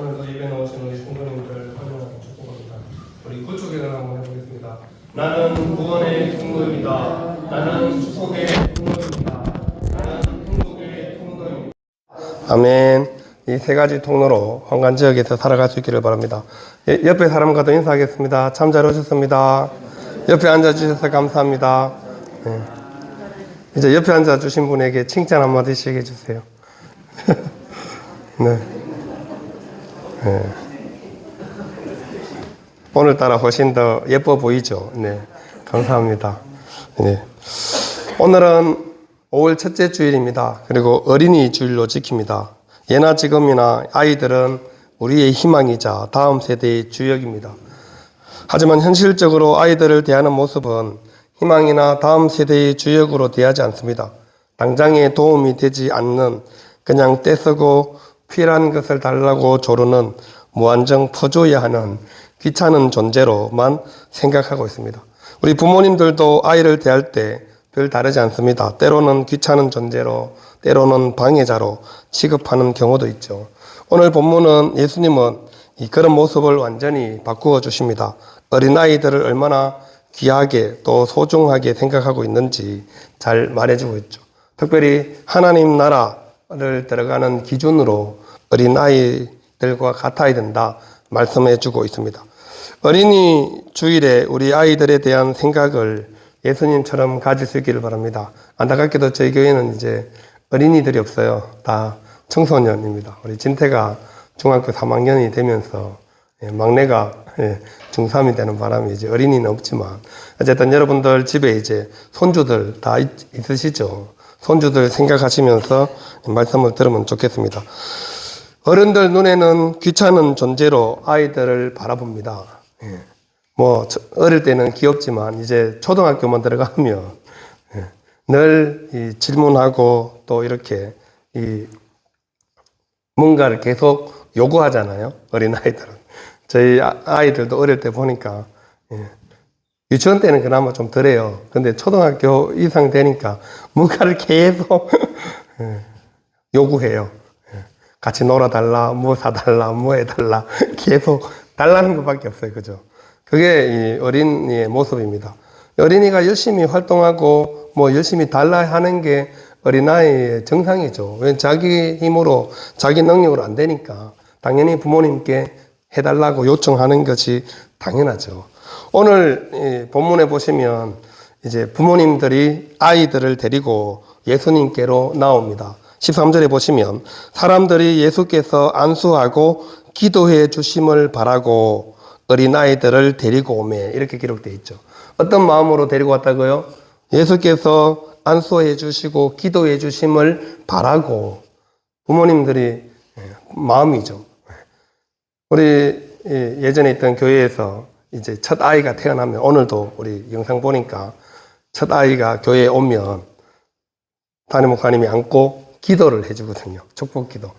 오늘도 예배에 오신 우리 성도님들 환영하고 축복합니다. 우리 구축기도를 한번 해보겠습니다. 나는 구원의 통로입니다. 나는 축복의 통로입니다. 나는 행복의 통로입니다. 아멘. 이 세 가지 통로로 황간 지역에서 살아갈 수 있기를 바랍니다. 옆에 사람과도 인사하겠습니다. 참 잘 오셨습니다. 옆에 앉아주셔서 감사합니다. 네. 이제 옆에 앉아주신 분에게 칭찬 한마디씩 해주세요. 네. 네. 오늘따라 훨씬 더 예뻐 보이죠? 네. 감사합니다. 네. 오늘은 5월 첫째 주일입니다. 그리고 어린이 주일로 지킵니다. 예나 지금이나 아이들은 우리의 희망이자 다음 세대의 주역입니다. 하지만 현실적으로 아이들을 대하는 모습은 희망이나 다음 세대의 주역으로 대하지 않습니다. 당장에 도움이 되지 않는 그냥 떼쓰고 필요한 것을 달라고 조르는 무한정 퍼줘야 하는 귀찮은 존재로만 생각하고 있습니다. 우리 부모님들도 아이를 대할 때 별 다르지 않습니다. 때로는 귀찮은 존재로, 때로는 방해자로 취급하는 경우도 있죠. 오늘 본문은 예수님은 그런 모습을 완전히 바꾸어 주십니다. 어린아이들을 얼마나 귀하게 또 소중하게 생각하고 있는지 잘 말해주고 있죠. 특별히 하나님 나라를 들어가는 기준으로 어린아이들과 같아야 된다 말씀해주고 있습니다. 어린이 주일에 우리 아이들에 대한 생각을 예수님처럼 가질 수 있기를 바랍니다. 안타깝게도 저희 교회는 이제 어린이들이 없어요. 다 청소년입니다. 우리 진태가 중학교 3학년이 되면서 막내가 중3이 되는 바람에 이제 어린이는 없지만 어쨌든 여러분들 집에 이제 손주들 다 있으시죠. 손주들 생각하시면서 말씀을 들으면 좋겠습니다. 어른들 눈에는 귀찮은 존재로 아이들을 바라봅니다. 뭐 어릴 때는 귀엽지만 이제 초등학교만 들어가면 늘 질문하고 또 이렇게 뭔가를 계속 요구하잖아요. 어린아이들은. 저희 아이들도 어릴 때 보니까 유치원 때는 그나마 좀 덜해요. 근데 초등학교 이상 되니까 뭔가를 계속 요구해요. 같이 놀아달라, 뭐 사달라, 뭐 해달라. 계속 달라는 것밖에 없어요. 그죠? 그게 이 어린이의 모습입니다. 어린이가 열심히 활동하고 뭐 열심히 달라 하는 게 어린아이의 정상이죠. 왜 자기 힘으로, 자기 능력으로 안 되니까 당연히 부모님께 해달라고 요청하는 것이 당연하죠. 오늘 본문에 보시면 이제 부모님들이 아이들을 데리고 예수님께로 나옵니다. 13절에 보시면 사람들이 예수께서 안수하고 기도해 주심을 바라고 어린아이들을 데리고 오매 이렇게 기록되어 있죠. 어떤 마음으로 데리고 왔다고요? 예수께서 안수해 주시고 기도해 주심을 바라고 부모님들이 마음이죠. 우리 예전에 있던 교회에서 이제 첫 아이가 태어나면 오늘도 우리 영상 보니까 첫 아이가 교회에 오면 담임 목사님이 안고 기도를 해주거든요. 축복 기도.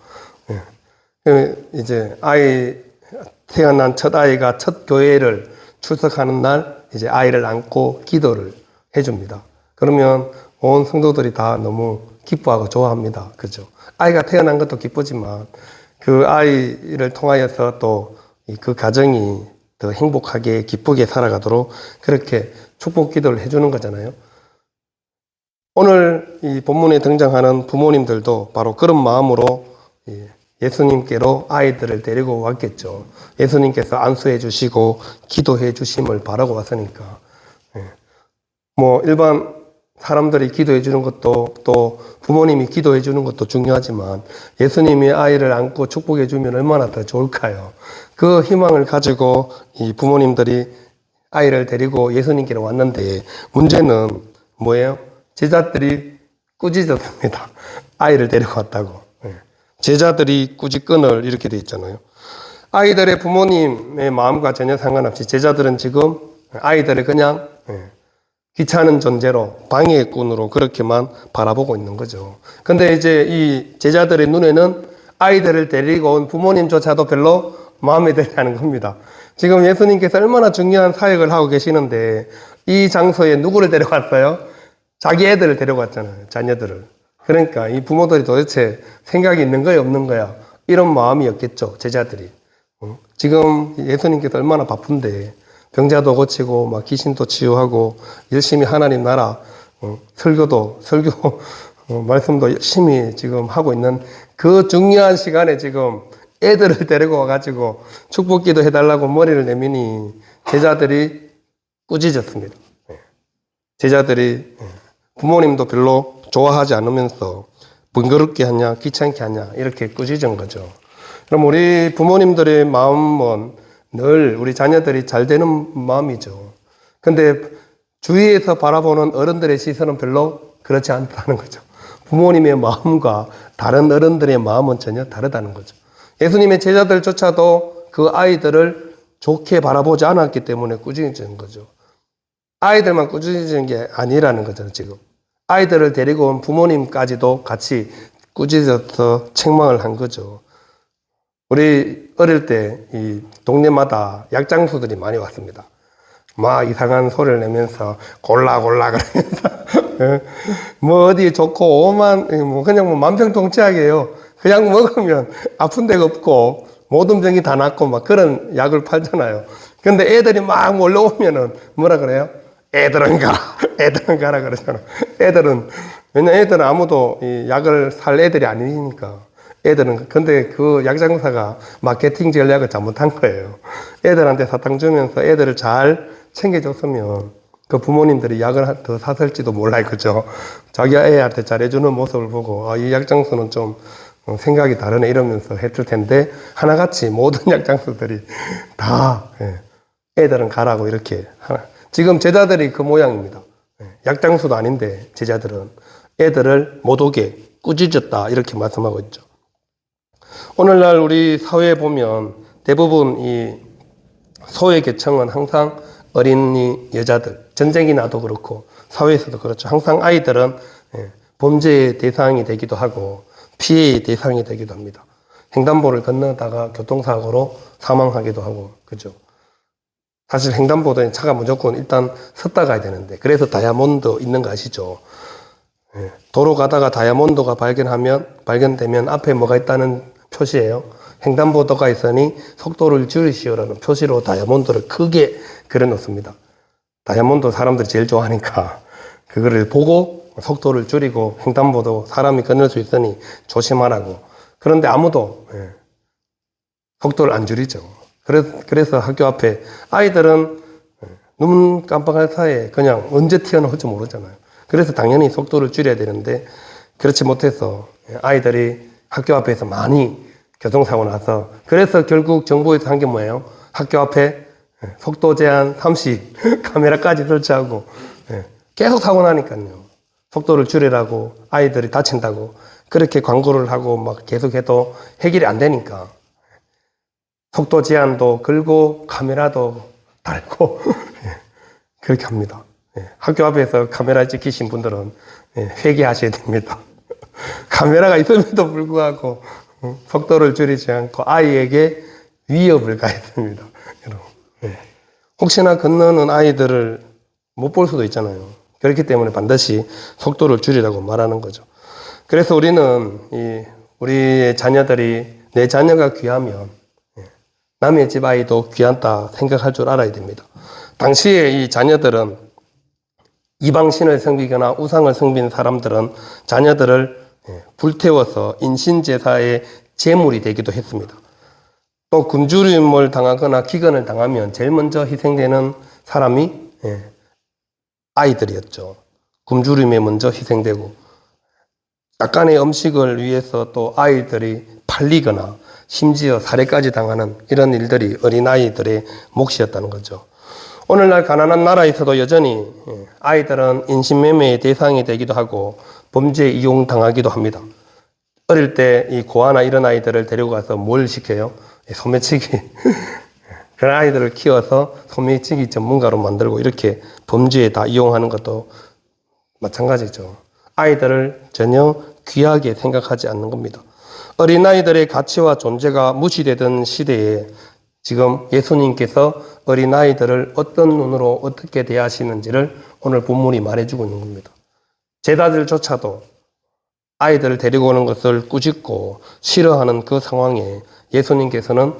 이제 아이 태어난 첫 아이가 첫 교회를 출석하는 날 이제 아이를 안고 기도를 해줍니다. 그러면 온 성도들이 다 너무 기뻐하고 좋아합니다. 그죠? 아이가 태어난 것도 기쁘지만 그 아이를 통하여서 또 그 가정이 더 행복하게 기쁘게 살아가도록 그렇게 축복 기도를 해주는 거잖아요. 오늘 이 본문에 등장하는 부모님들도 바로 그런 마음으로 예수님께로 아이들을 데리고 왔겠죠. 예수님께서 안수해 주시고 기도해 주심을 바라고 왔으니까. 뭐 일반 사람들이 기도해 주는 것도 또 부모님이 기도해 주는 것도 중요하지만 예수님이 아이를 안고 축복해 주면 얼마나 더 좋을까요? 그 희망을 가지고 이 부모님들이 아이를 데리고 예수님께로 왔는데 문제는 뭐예요? 제자들이 꾸짖었습니다. 아이를 데리고 왔다고. 제자들이 꾸짖건을 이렇게 돼 있잖아요. 아이들의 부모님의 마음과 전혀 상관없이 제자들은 지금 아이들을 그냥 귀찮은 존재로 방해꾼으로 그렇게만 바라보고 있는 거죠. 근데 이제 이 제자들의 눈에는 아이들을 데리고 온 부모님조차도 별로 마음에 들지 않은 겁니다. 지금 예수님께서 얼마나 중요한 사역을 하고 계시는데 이 장소에 누구를 데려갔어요? 자기 애들을 데려갔잖아요. 자녀들을. 그러니까 이 부모들이 도대체 생각이 있는 거야 없는 거야 이런 마음이었겠죠, 제자들이. 지금 예수님께서 얼마나 바쁜데 병자도 고치고 막 귀신도 치유하고 열심히 하나님 나라 설교 말씀도 열심히 지금 하고 있는 그 중요한 시간에 지금 애들을 데리고 와가지고 축복기도 해달라고 머리를 내미니 제자들이 꾸짖었습니다. 제자들이 부모님도 별로 좋아하지 않으면서 번거롭게 하냐 귀찮게 하냐 이렇게 꾸짖은 거죠. 그럼 우리 부모님들의 마음은 늘 우리 자녀들이 잘 되는 마음이죠. 근데 주위에서 바라보는 어른들의 시선은 별로 그렇지 않다는 거죠. 부모님의 마음과 다른 어른들의 마음은 전혀 다르다는 거죠. 예수님의 제자들조차도 그 아이들을 좋게 바라보지 않았기 때문에 꾸짖은 거죠. 아이들만 꾸짖는 게 아니라는 거죠, 지금. 아이들을 데리고 온 부모님까지도 같이 꾸짖어서 책망을 한 거죠. 우리 어릴 때 이 동네마다 약장수들이 많이 왔습니다. 막 이상한 소리를 내면서 골라 그러면서 뭐 어디 좋고 오만 뭐 그냥 뭐 만병통치약이에요. 그냥 먹으면 아픈 데가 없고 모든 병이 다 낫고 막 그런 약을 팔잖아요. 근데 애들이 막 몰려오면은 뭐라 그래요? 애들은 가라 그러잖아. 왜냐면 애들은 아무도 이 약을 살 애들이 아니니까. 근데 그 약장사가 마케팅 전략을 잘못한 거예요. 애들한테 사탕 주면서 애들을 잘 챙겨줬으면 그 부모님들이 약을 더 샀을지도 몰라요. 그죠? 자기 애한테 잘해주는 모습을 보고, 이 약장수는 좀 생각이 다르네 이러면서 했을 텐데, 하나같이 모든 약장수들이 다, 애들은 가라고 이렇게. 지금 제자들이 그 모양입니다. 약장수도 아닌데, 제자들은 애들을 못 오게 꾸짖었다. 이렇게 말씀하고 있죠. 오늘날 우리 사회에 보면 대부분 이 소외 계층은 항상 어린이 여자들, 전쟁이 나도 그렇고 사회에서도 그렇죠. 항상 아이들은 범죄의 대상이 되기도 하고 피해의 대상이 되기도 합니다. 횡단보를 건너다가 교통사고로 사망하기도 하고, 그죠? 사실 횡단보도에 차가 무조건 일단 섰다 가야 되는데, 그래서 다이아몬드 있는 거 아시죠? 도로 가다가 다이아몬드가 발견되면 앞에 뭐가 있다는 표시예요. 횡단보도가 있으니 속도를 줄이시오라는 표시로 다이아몬드를 크게 그려놓습니다. 다이아몬드 사람들이 제일 좋아하니까 그거를 보고 속도를 줄이고 횡단보도 사람이 건널 수 있으니 조심하라고. 그런데 아무도 속도를 안 줄이죠. 그래서 학교 앞에 아이들은 눈 깜빡할 사이에 그냥 언제 튀어나올지 모르잖아요. 그래서 당연히 속도를 줄여야 되는데 그렇지 못해서 아이들이 학교 앞에서 많이 교통사고 나서, 그래서 결국 정부에서 한 게 뭐예요? 학교 앞에 속도 제한 30 카메라까지 설치하고 계속 사고 나니까요. 속도를 줄이라고, 아이들이 다친다고 그렇게 광고를 하고 막 계속해도 해결이 안 되니까 속도 제한도 걸고 카메라도 달고 그렇게 합니다. 학교 앞에서 카메라 찍히신 분들은 회개하셔야 됩니다. 카메라가 있음에도 불구하고 속도를 줄이지 않고 아이에게 위협을 가했습니다. 여러분, 혹시나 건너는 아이들을 못 볼 수도 있잖아요. 그렇기 때문에 반드시 속도를 줄이라고 말하는 거죠. 그래서 우리는 우리의 자녀들이, 내 자녀가 귀하면 남의 집 아이도 귀하다 생각할 줄 알아야 됩니다. 당시에 이 자녀들은 이방신을 섬기거나 우상을 섬기는 사람들은 자녀들을 불태워서 인신제사의 제물이 되기도 했습니다. 또 굶주림을 당하거나 기근을 당하면 제일 먼저 희생되는 사람이 아이들이었죠. 굶주림에 먼저 희생되고 약간의 음식을 위해서 또 아이들이 팔리거나 심지어 살해까지 당하는 이런 일들이 어린아이들의 몫이었다는 거죠. 오늘날 가난한 나라에서도 여전히 아이들은 인신매매의 대상이 되기도 하고 범죄에 이용당하기도 합니다. 어릴 때 이 고아나 이런 아이들을 데리고 가서 뭘 시켜요? 소매치기. 그런 아이들을 키워서 소매치기 전문가로 만들고 이렇게 범죄에 다 이용하는 것도 마찬가지죠. 아이들을 전혀 귀하게 생각하지 않는 겁니다. 어린아이들의 가치와 존재가 무시되던 시대에 지금 예수님께서 어린아이들을 어떤 눈으로 어떻게 대하시는지를 오늘 본문이 말해주고 있는 겁니다. 제자들조차도 아이들을 데리고 오는 것을 꾸짖고 싫어하는 그 상황에 예수님께서는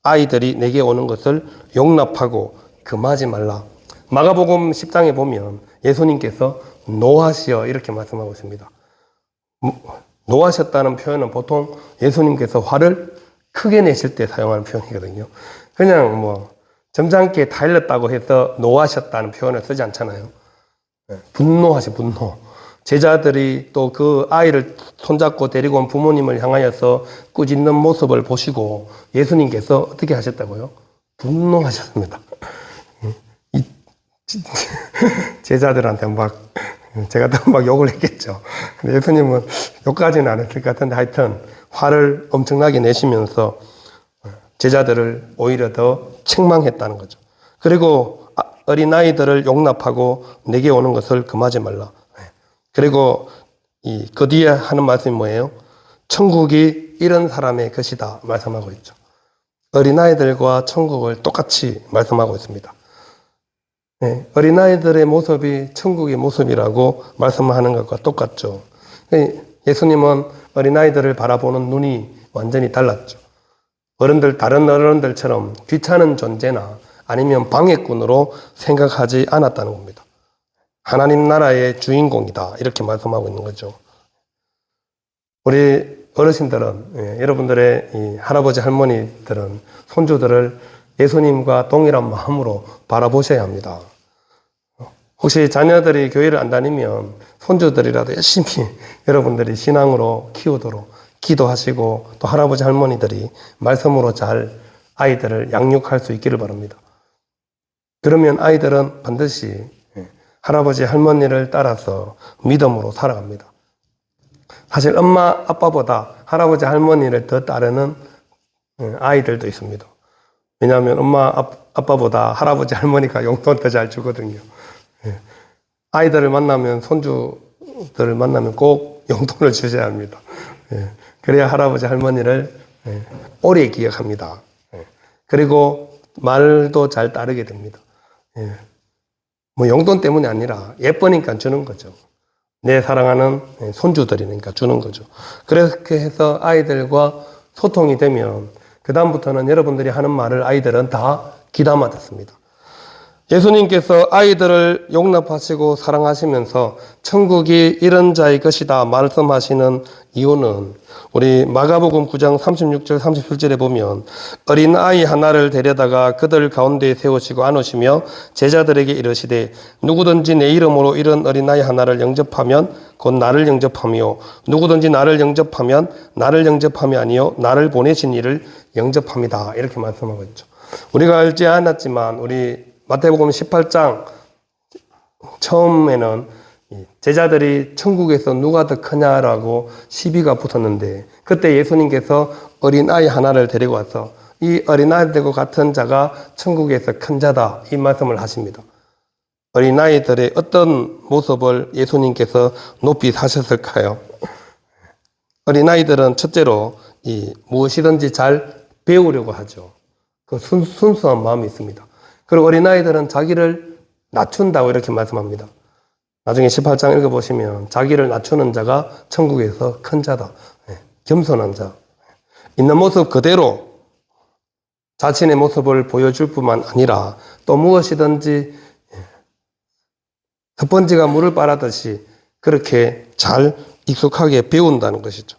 아이들이 내게 오는 것을 용납하고 금하지 말라. 마가복음 10장에 보면 예수님께서 노하시어 이렇게 말씀하고 있습니다. 노하셨다는 표현은 보통 예수님께서 화를 크게 내실 때 사용하는 표현이거든요. 그냥 점잖게 달렸다고 해서 노하셨다는 표현을 쓰지 않잖아요. 분노하시, 분노. 제자들이 또 그 아이를 손잡고 데리고 온 부모님을 향하여서 꾸짖는 모습을 보시고 예수님께서 어떻게 하셨다고요? 분노하셨습니다. 이 제자들한테 제가 또 욕을 했겠죠. 근데 예수님은 욕까지는 안 했을 것 같은데 하여튼 화를 엄청나게 내시면서 제자들을 오히려 더 책망했다는 거죠. 그리고 어린아이들을 용납하고 내게 오는 것을 금하지 말라. 그리고 그 뒤에 하는 말씀이 뭐예요? 천국이 이런 사람의 것이다 말씀하고 있죠. 어린아이들과 천국을 똑같이 말씀하고 있습니다. 어린아이들의 모습이 천국의 모습이라고 말씀하는 것과 똑같죠. 예수님은 어린아이들을 바라보는 눈이 완전히 달랐죠. 다른 어른들처럼 귀찮은 존재나 아니면 방해꾼으로 생각하지 않았다는 겁니다. 하나님 나라의 주인공이다. 이렇게 말씀하고 있는 거죠. 우리 어르신들은, 여러분들의 이 할아버지, 할머니들은 손주들을 예수님과 동일한 마음으로 바라보셔야 합니다. 혹시 자녀들이 교회를 안 다니면 손주들이라도 열심히 여러분들이 신앙으로 키우도록 기도하시고 또 할아버지, 할머니들이 말씀으로 잘 아이들을 양육할 수 있기를 바랍니다. 그러면 아이들은 반드시 할아버지, 할머니를 따라서 믿음으로 살아갑니다. 사실 엄마, 아빠보다 할아버지, 할머니를 더 따르는 아이들도 있습니다. 왜냐하면 엄마, 아빠보다 할아버지, 할머니가 용돈 더 잘 주거든요. 아이들을 만나면, 손주들을 만나면 꼭 용돈을 주셔야 합니다. 그래야 할아버지, 할머니를 오래 기억합니다. 그리고 말도 잘 따르게 됩니다. 용돈 때문이 아니라 예쁘니까 주는 거죠. 내 사랑하는 손주들이니까 주는 거죠. 그렇게 해서 아이들과 소통이 되면 그다음부터는 여러분들이 하는 말을 아이들은 다 귀담아 듣습니다. 예수님께서 아이들을 용납하시고 사랑하시면서 천국이 이런 자의 것이다 말씀하시는 이유는 우리 마가복음 9장 36절 37절에 보면 어린아이 하나를 데려다가 그들 가운데에 세우시고 안으시며 제자들에게 이르시되 누구든지 내 이름으로 이런 어린아이 하나를 영접하면 곧 나를 영접하며 누구든지 나를 영접하면 나를 영접함이 아니요 나를 보내신 이를 영접합니다. 이렇게 말씀하고 있죠. 우리가 알지 않았지만 우리 마태복음 18장 처음에는 제자들이 천국에서 누가 더 크냐라고 시비가 붙었는데 그때 예수님께서 어린아이 하나를 데리고 와서 이 어린아이들과 같은 자가 천국에서 큰 자다 이 말씀을 하십니다. 어린아이들의 어떤 모습을 예수님께서 높이 사셨을까요? 어린아이들은 첫째로 무엇이든지 잘 배우려고 하죠. 그 순수한 마음이 있습니다. 그리고 어린아이들은 자기를 낮춘다고 이렇게 말씀합니다. 나중에 18장 읽어보시면 자기를 낮추는 자가 천국에서 큰 자다. 겸손한 자. 있는 모습 그대로 자신의 모습을 보여줄 뿐만 아니라 또 무엇이든지 스펀지가 물을 빨아듯이 그렇게 잘 익숙하게 배운다는 것이죠.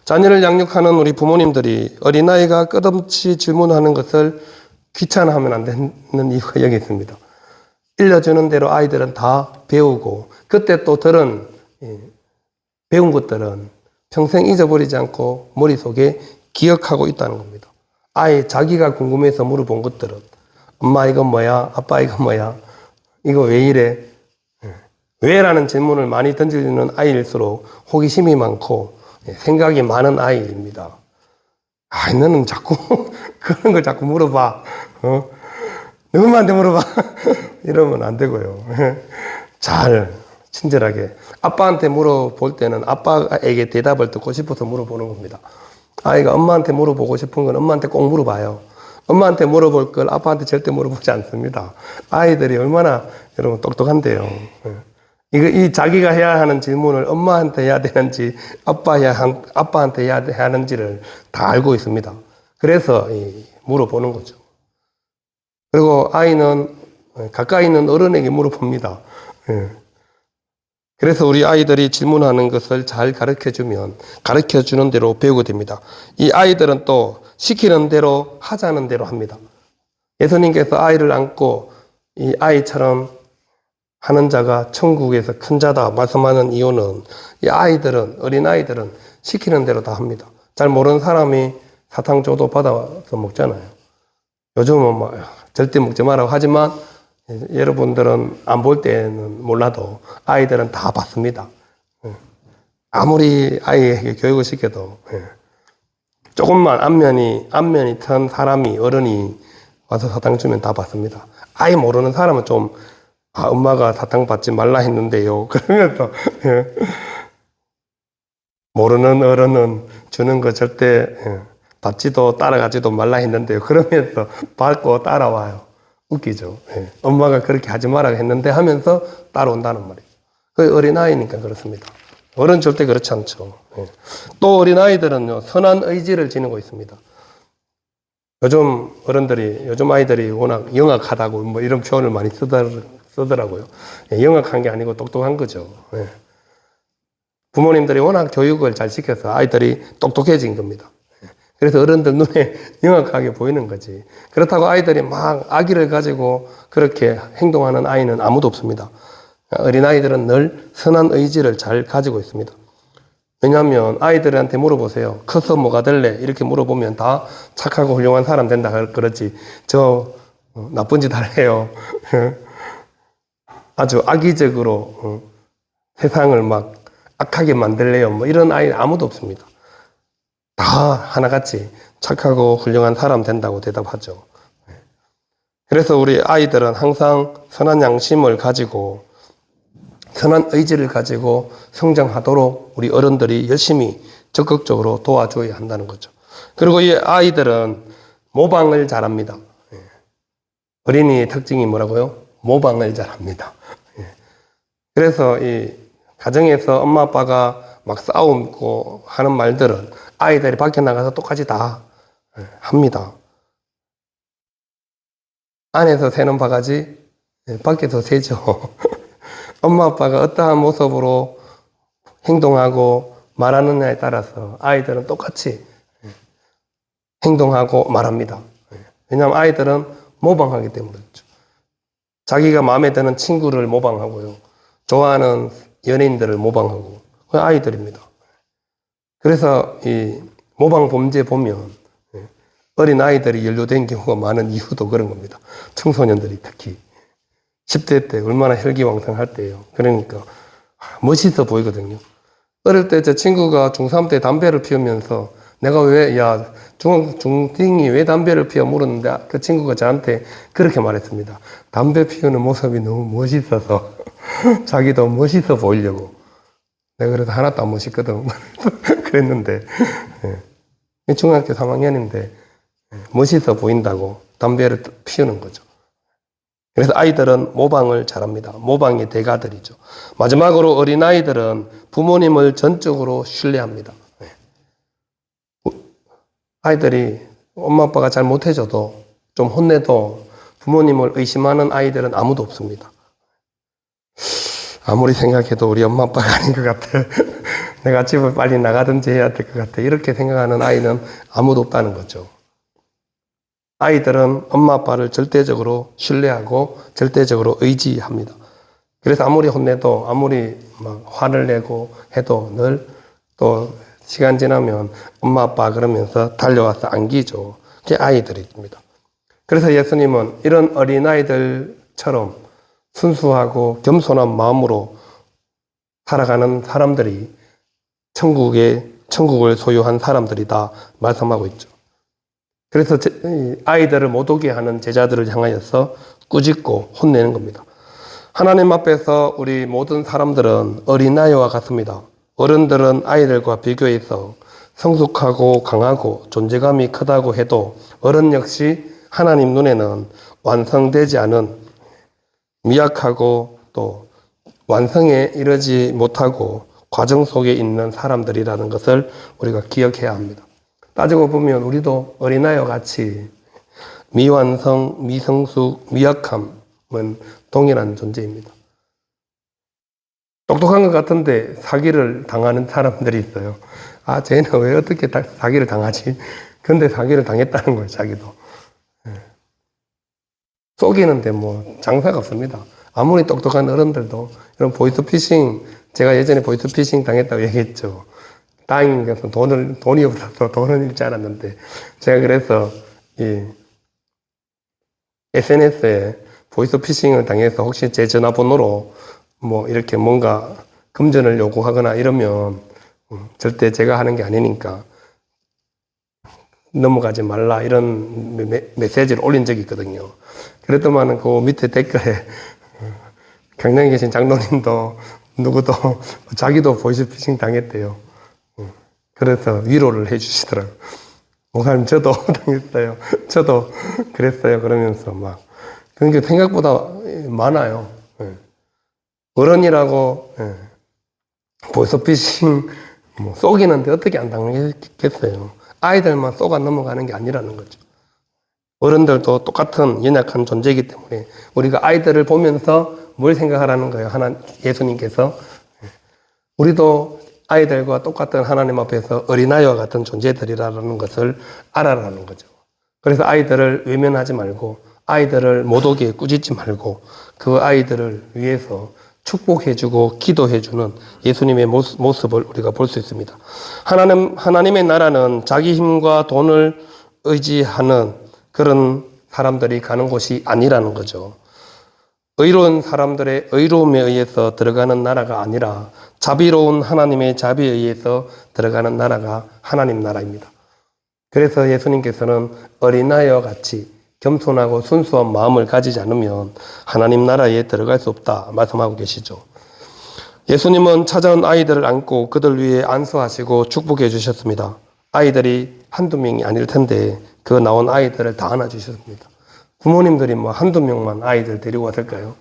자녀를 양육하는 우리 부모님들이 어린아이가 끝없이 질문하는 것을 귀찮아하면 안 되는 이유가 여기 있습니다. 일러주는 대로 아이들은 다 배우고 그때 또 배운 것들은 평생 잊어버리지 않고 머릿속에 기억하고 있다는 겁니다. 아예 자기가 궁금해서 물어본 것들은 엄마 이건 뭐야? 아빠 이건 뭐야? 이거 왜 이래? 왜라는 질문을 많이 던지는 아이일수록 호기심이 많고 생각이 많은 아이입니다. 너는 자꾸 그런 걸 자꾸 물어봐. 누구한테 물어봐. 이러면 안 되고요. 잘 친절하게 아빠한테 물어볼 때는 아빠에게 대답을 듣고 싶어서 물어보는 겁니다. 아이가 엄마한테 물어보고 싶은 건 엄마한테 꼭 물어봐요. 엄마한테 물어볼 걸 아빠한테 절대 물어보지 않습니다. 아이들이 얼마나 여러분 똑똑한데요. 이 자기가 해야 하는 질문을 엄마한테 해야 되는지, 아빠한테 해야 하는지를 다 알고 있습니다. 그래서 물어보는 거죠. 그리고 아이는 가까이 있는 어른에게 물어봅니다. 예. 그래서 우리 아이들이 질문하는 것을 잘 가르쳐 주는 대로 배우게 됩니다. 이 아이들은 또 시키는 대로 하자는 대로 합니다. 예수님께서 아이를 안고 이 아이처럼 하는 자가 천국에서 큰 자다 말씀하는 이유는 이 어린 아이들은 시키는 대로 다 합니다. 잘 모르는 사람이 사탕조도 받아서 먹잖아요. 요즘은 뭐 절대 먹지 말라고 하지만 여러분들은 안 볼 때는 몰라도 아이들은 다 받습니다. 아무리 아이에게 교육을 시켜도 조금만 안면이 튼 사람이 어른이 와서 사탕 주면 다 받습니다. 아이 모르는 사람은 좀 엄마가 사탕 받지 말라 했는데요. 그러면서 모르는 어른은 주는 거 절대 받지도 따라가지도 말라 했는데요. 그러면서 받고 따라와요. 웃기죠. 엄마가 그렇게 하지 말라고 했는데 하면서 따라온다는 말이에요. 그 어린아이니까 그렇습니다. 어른 절대 그렇지 않죠. 또 어린아이들은요, 선한 의지를 지니고 있습니다. 요즘 아이들이 워낙 영악하다고 뭐 이런 표현을 많이 쓰더라고요. 영악한 게 아니고 똑똑한 거죠. 부모님들이 워낙 교육을 잘 시켜서 아이들이 똑똑해진 겁니다. 그래서 어른들 눈에 영악하게 보이는 거지. 그렇다고 아이들이 막 악의를 가지고 그렇게 행동하는 아이는 아무도 없습니다. 어린아이들은 늘 선한 의지를 잘 가지고 있습니다. 왜냐하면 아이들한테 물어보세요. 커서 뭐가 될래? 이렇게 물어보면 다 착하고 훌륭한 사람 된다 그러지. 나쁜 짓 할래요. 아주 악의적으로 세상을 막 악하게 만들래요. 뭐 이런 아이 아무도 없습니다. 다 하나같이 착하고 훌륭한 사람 된다고 대답하죠. 그래서 우리 아이들은 항상 선한 양심을 가지고 선한 의지를 가지고 성장하도록 우리 어른들이 열심히 적극적으로 도와줘야 한다는 거죠. 그리고 이 아이들은 모방을 잘합니다. 어린이의 특징이 뭐라고요? 모방을 잘합니다. 그래서 이 가정에서 엄마 아빠가 막 싸우고 하는 말들은 아이들이 밖에 나가서 똑같이 다 합니다. 안에서 새는 바가지, 밖에서 새죠. 엄마 아빠가 어떠한 모습으로 행동하고 말하느냐에 따라서 아이들은 똑같이 행동하고 말합니다. 왜냐하면 아이들은 모방하기 때문이죠. 자기가 마음에 드는 친구를 모방하고요. 좋아하는 연예인들을 모방하고 그 아이들입니다. 그래서 이 모방 범죄 보면 어린 아이들이 연루된 경우가 많은 이유도 그런 겁니다. 청소년들이 특히 10대 때 얼마나 혈기왕성할 때예요. 그러니까 멋있어 보이거든요. 어릴 때 제 친구가 중3 때 담배를 피우면서 내가 중딩이 왜 담배를 피워 물었는데 그 친구가 저한테 그렇게 말했습니다. 담배 피우는 모습이 너무 멋있어서 자기도 멋있어 보이려고. 내가 그래서 하나도 안 멋있거든. 그랬는데 중학교 3학년인데 멋있어 보인다고 담배를 피우는 거죠. 그래서 아이들은 모방을 잘합니다. 모방의 대가들이죠. 마지막으로 어린아이들은 부모님을 전적으로 신뢰합니다. 아이들이 엄마 아빠가 잘 못해줘도 좀 혼내도 부모님을 의심하는 아이들은 아무도 없습니다. 아무리 생각해도 우리 엄마 아빠가 아닌 것 같아. 내가 집을 빨리 나가든지 해야 될 것 같아. 이렇게 생각하는 아이는 아무도 없다는 거죠. 아이들은 엄마 아빠를 절대적으로 신뢰하고 절대적으로 의지합니다. 그래서 아무리 혼내도 아무리 막 화를 내고 해도 늘 또 시간 지나면 엄마 아빠 그러면서 달려와서 안기죠. 그게 아이들입니다. 그래서 예수님은 이런 어린아이들처럼 순수하고 겸손한 마음으로 살아가는 사람들이 천국을 소유한 사람들이다 말씀하고 있죠. 그래서 아이들을 못 오게 하는 제자들을 향하여서 꾸짖고 혼내는 겁니다. 하나님 앞에서 우리 모든 사람들은 어린아이와 같습니다. 어른들은 아이들과 비교해서 성숙하고 강하고 존재감이 크다고 해도 어른 역시 하나님 눈에는 완성되지 않은 미약하고 또 완성에 이르지 못하고 과정 속에 있는 사람들이라는 것을 우리가 기억해야 합니다. 따지고 보면 우리도 어린아이와 같이 미완성, 미성숙, 미약함은 동일한 존재입니다. 똑똑한 것 같은데 사기를 당하는 사람들이 있어요. 아, 쟤는 왜 어떻게 사기를 당하지? 근데 사기를 당했다는 거예요, 자기도. 속이는데 뭐 장사가 없습니다. 아무리 똑똑한 어른들도 이런 보이스피싱, 제가 예전에 보이스피싱 당했다고 얘기했죠. 다행인 것은 돈이 없어서 돈은 잃지 않았는데, 제가 그래서 이 SNS에 보이스피싱을 당해서 혹시 제 전화번호로 뭐 이렇게 뭔가 금전을 요구하거나 이러면 절대 제가 하는 게 아니니까 넘어가지 말라 이런 메시지를 올린 적이 있거든요. 그랬더만 그 밑에 댓글에 경량에 계신 장로님도 누구도 자기도 보이스피싱 당했대요. 그래서 위로를 해주시더라고요. 목사님 저도 당했어요. 저도 그랬어요. 그러면서 막 그런 게 생각보다 많아요. 어른이라고 보이스피싱 속이는데 어떻게 안 당했겠어요. 아이들만 쏘가 넘어가는 게 아니라는 거죠. 어른들도 똑같은 연약한 존재이기 때문에 우리가 아이들을 보면서 뭘 생각하라는 거예요. 예수님께서. 우리도 아이들과 똑같은 하나님 앞에서 어린아이와 같은 존재들이라는 것을 알아라는 거죠. 그래서 아이들을 외면하지 말고 아이들을 못 오게 꾸짖지 말고 그 아이들을 위해서 축복해주고 기도해주는 예수님의 모습을 우리가 볼 수 있습니다. 하나님의 나라는 자기 힘과 돈을 의지하는 그런 사람들이 가는 곳이 아니라는 거죠. 의로운 사람들의 의로움에 의해서 들어가는 나라가 아니라 자비로운 하나님의 자비에 의해서 들어가는 나라가 하나님 나라입니다. 그래서 예수님께서는 어린아이와 같이 겸손하고 순수한 마음을 가지지 않으면 하나님 나라에 들어갈 수 없다 말씀하고 계시죠. 예수님은 찾아온 아이들을 안고 그들 위에 안수하시고 축복해 주셨습니다. 아이들이 한두 명이 아닐 텐데 그 나온 아이들을 다 안아주셨습니다. 부모님들이 뭐 한두 명만 아이들 데리고 왔을까요?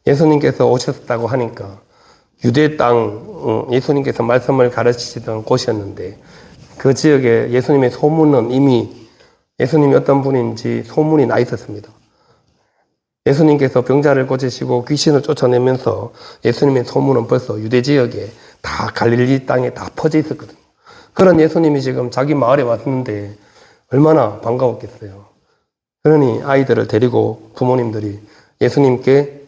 예수님께서 오셨다고 하니까 유대 땅, 예수님께서 말씀을 가르치시던 곳이었는데 그 지역에 예수님의 소문은 이미 예수님이 어떤 분인지 소문이 나 있었습니다. 예수님께서 병자를 고치시고 귀신을 쫓아내면서 예수님의 소문은 벌써 유대 지역에 다 갈릴리 땅에 다 퍼져 있었거든요. 그런 예수님이 지금 자기 마을에 왔는데 얼마나 반가웠겠어요. 그러니 아이들을 데리고 부모님들이 예수님께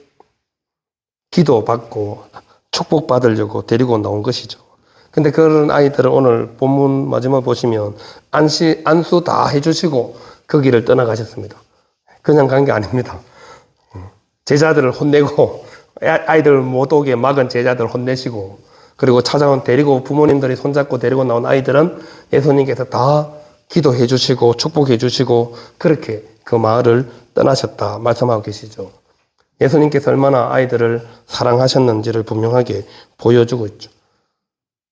기도받고 축복받으려고 데리고 나온 것이죠. 근데 그런 아이들을 오늘 본문 마지막 보시면 안수 다 해주시고 그 길을 떠나가셨습니다. 그냥 간 게 아닙니다. 제자들을 혼내고 아이들 못 오게 막은 제자들 혼내시고 그리고 찾아온 데리고 부모님들이 손잡고 데리고 나온 아이들은 예수님께서 다 기도해 주시고 축복해 주시고 그렇게 그 마을을 떠나셨다 말씀하고 계시죠. 예수님께서 얼마나 아이들을 사랑하셨는지를 분명하게 보여주고 있죠.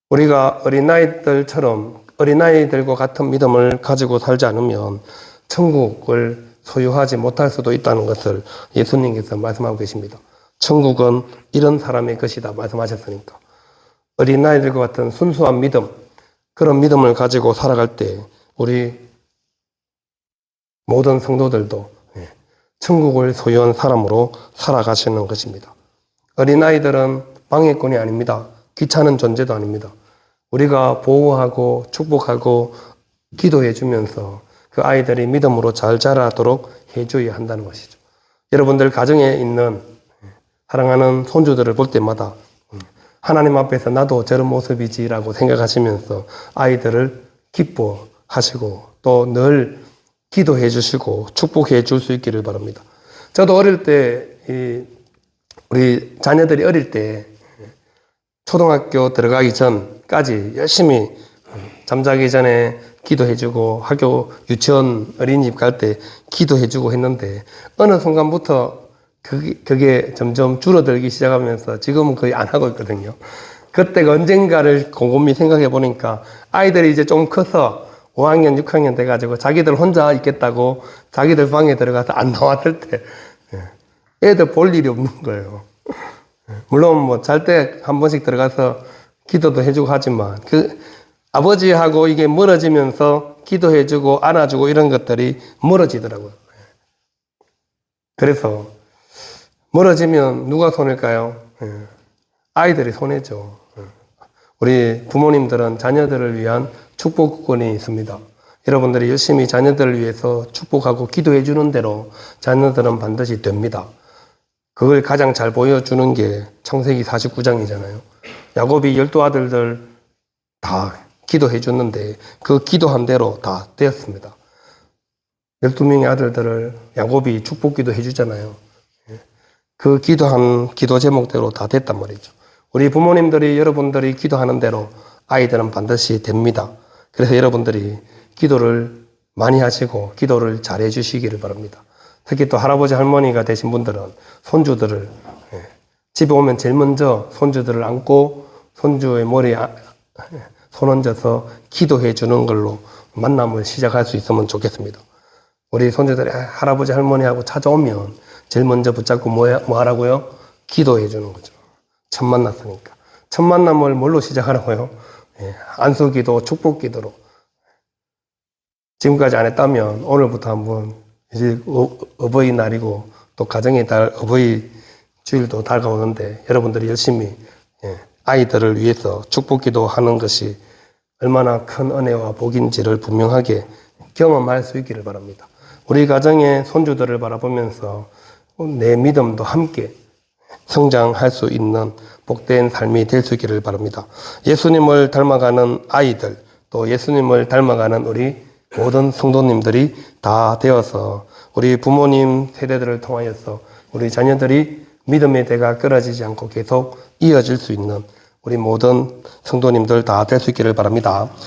우리가 어린아이들과 같은 믿음을 가지고 살지 않으면 천국을 소유하지 못할 수도 있다는 것을 예수님께서 말씀하고 계십니다. 천국은 이런 사람의 것이다 말씀하셨으니까. 어린아이들과 같은 순수한 믿음, 그런 믿음을 가지고 살아갈 때 우리 모든 성도들도 천국을 소유한 사람으로 살아가시는 것입니다. 어린아이들은 방해꾼이 아닙니다. 귀찮은 존재도 아닙니다. 우리가 보호하고 축복하고 기도해 주면서 그 아이들이 믿음으로 잘 자라도록 해줘야 한다는 것이죠. 여러분들 가정에 있는 사랑하는 손주들을 볼 때마다 하나님 앞에서 나도 저런 모습이지라고 생각하시면서 아이들을 기뻐하시고 또 늘 기도해 주시고 축복해 줄 수 있기를 바랍니다. 저도 어릴 때 우리 자녀들이 어릴 때 초등학교 들어가기 전까지 열심히 잠자기 전에 기도해주고 학교 유치원 어린이집 갈 때 기도해주고 했는데 어느 순간부터 그게 점점 줄어들기 시작하면서 지금은 거의 안 하고 있거든요. 그때가 언젠가를 곰곰이 생각해 보니까 아이들이 이제 좀 커서 5학년, 6학년 돼가지고 자기들 혼자 있겠다고 자기들 방에 들어가서 안 나왔을 때 애들 볼 일이 없는 거예요. 물론 뭐 잘 때 한 번씩 들어가서 기도도 해주고 하지만 그 아버지하고 이게 멀어지면서 기도해주고 안아주고 이런 것들이 멀어지더라고요. 그래서 멀어지면 누가 손해일까요? 아이들이 손해죠. 우리 부모님들은 자녀들을 위한 축복권이 있습니다. 여러분들이 열심히 자녀들을 위해서 축복하고 기도해 주는 대로 자녀들은 반드시 됩니다. 그걸 가장 잘 보여주는 게 창세기 49장이잖아요. 야곱이 12아들들 다 기도해 줬는데 그 기도한 대로 다 되었습니다. 12명의 아들들을 야곱이 축복 기도해 주잖아요. 그 기도한 기도 제목대로 다 됐단 말이죠. 우리 부모님들이 여러분들이 기도하는 대로 아이들은 반드시 됩니다. 그래서 여러분들이 기도를 많이 하시고 기도를 잘 해주시기를 바랍니다. 특히 또 할아버지 할머니가 되신 분들은 손주들을 집에 오면 제일 먼저 손주들을 안고 손주의 머리에 손 얹어서 기도해 주는 걸로 만남을 시작할 수 있으면 좋겠습니다. 우리 손주들이 할아버지 할머니하고 찾아오면 제일 먼저 붙잡고 뭐 하라고요? 기도해 주는 거죠. 첫 만났으니까. 첫 만남을 뭘로 시작하라고요? 안수기도, 축복기도로. 지금까지 안 했다면 오늘부터 한번 이제 어버이날이고 또 가정의 달 어버이 주일도 다가오는데 여러분들이 열심히 아이들을 위해서 축복기도 하는 것이 얼마나 큰 은혜와 복인지를 분명하게 경험할 수 있기를 바랍니다. 우리 가정의 손주들을 바라보면서 내 믿음도 함께 성장할 수 있는 복된 삶이 될 수 있기를 바랍니다. 예수님을 닮아가는 아이들, 또 예수님을 닮아가는 우리 모든 성도님들이 다 되어서 우리 부모님 세대들을 통하여서 우리 자녀들이 믿음의 대가 끊어지지 않고 계속 이어질 수 있는 우리 모든 성도님들 다 될 수 있기를 바랍니다.